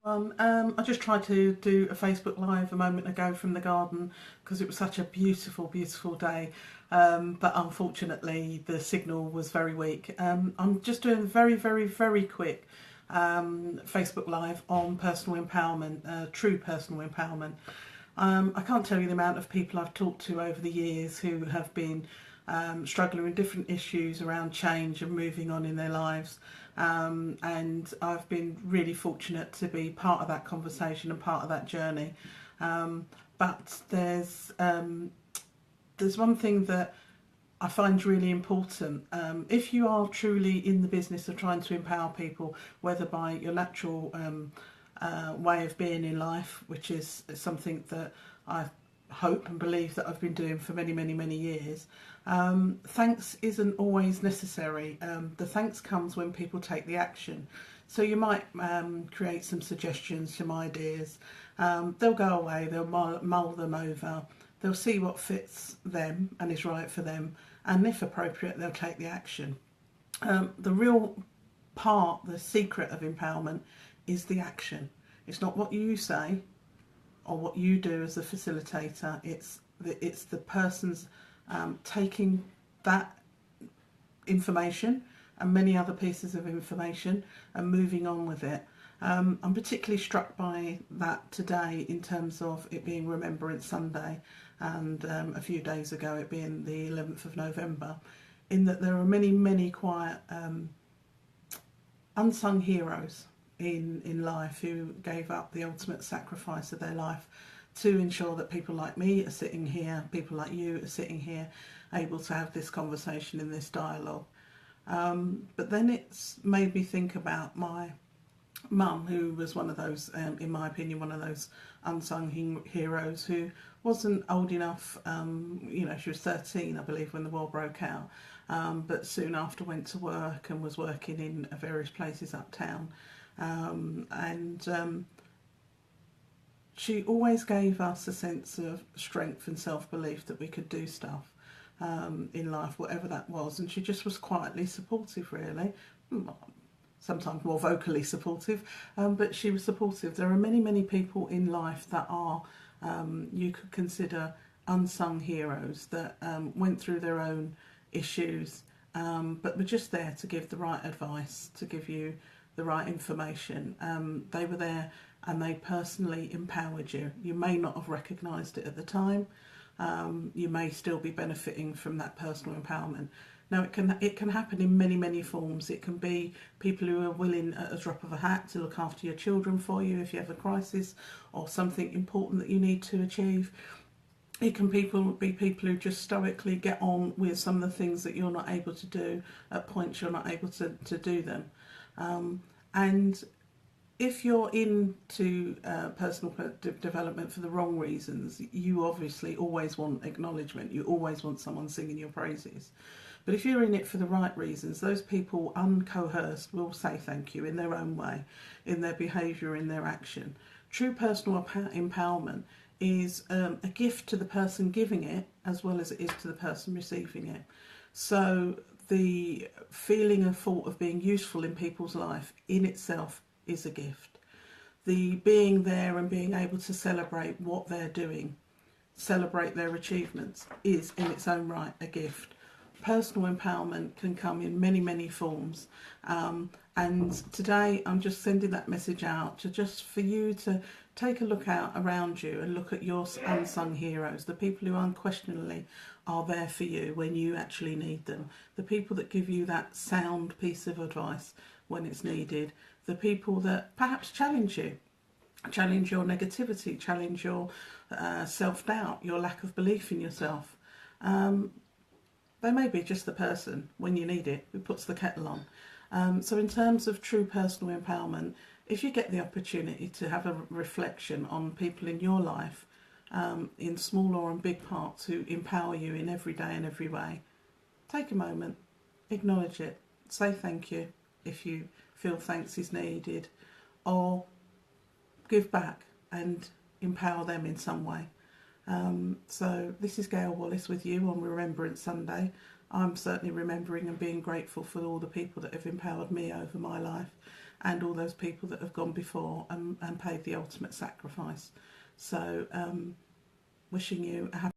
I just tried to do a Facebook Live a moment ago from the garden because it was such a beautiful, beautiful day. But unfortunately, the signal was very weak. I'm just doing a very, very, very quick Facebook Live on personal empowerment, true personal empowerment. I can't tell you the amount of people I've talked to over the years who have been struggling with different issues around change and moving on in their lives. And I've been really fortunate to be part of that conversation and part of that journey. But there's one thing that I find really important. If you are truly in the business of trying to empower people, whether by your natural way of being in life, which is something that I hope and believe that I've been doing for many, many, many years, thanks isn't always necessary. The thanks comes when people take the action. So you might create some suggestions, some ideas. They'll go away, they'll mull them over, they'll see what fits them and is right for them, and if appropriate, they'll take the action. The real part, the secret of empowerment is the action. It's not what you say or what you do as a facilitator. It's the person's taking that information and many other pieces of information and moving on with it. I'm particularly struck by that today in terms of it being Remembrance Sunday and a few days ago it being the 11th of November, in that there are many, many quiet unsung heroes in life who gave up the ultimate sacrifice of their life to ensure that people like me are sitting here, people like you are sitting here, able to have this conversation in this dialogue. But then it's made me think about my mum, who was one of those, in my opinion, one of those unsung heroes who wasn't old enough. She was 13, I believe, when the war broke out, but soon after went to work and was working in various places uptown. She always gave us a sense of strength and self-belief that we could do stuff in life, whatever that was. And she just was quietly supportive, really. Sometimes more vocally supportive, but she was supportive. There are many, many people in life that are, you could consider unsung heroes that went through their own issues, but were just there to give the right advice, to give you the right information. They were there and they personally empowered you. You may not have recognised it at the time. You may still be benefiting from that personal empowerment. Now, it can happen in many, many forms. It can be people who are willing at a drop of a hat to look after your children for you if you have a crisis or something important that you need to achieve. It can be people who just stoically get on with some of the things that you're not able to do at points you're not able to do them. And if you're into personal development for the wrong reasons, you obviously always want acknowledgement. You always want someone singing your praises. But if you're in it for the right reasons, those people uncoerced will say thank you in their own way, in their behaviour, in their action. True personal empowerment is a gift to the person giving it as well as it is to the person receiving it. So the feeling and thought of being useful in people's life in itself is a gift. The being there and being able to celebrate what they're doing, celebrate their achievements, is in its own right a gift. Personal empowerment can come in many, many forms. And today I'm just sending that message out just for you to take a look out around you and look at your unsung heroes, the people who unquestionably are there for you when you actually need them, the people that give you that sound piece of advice when it's needed, the people that perhaps challenge you, challenge your negativity, challenge your self-doubt, your lack of belief in yourself. They may be just the person, when you need it, who puts the kettle on. So in terms of true personal empowerment, if you get the opportunity to have a reflection on people in your life, in small or in big parts, who empower you in every day and every way, take a moment, acknowledge it, say thank you if you feel thanks is needed, or give back and empower them in some way. So this is Gayle Wallace with you on Remembrance Sunday. I'm certainly remembering and being grateful for all the people that have empowered me over my life, and all those people that have gone before and paid the ultimate sacrifice. So wishing you a happy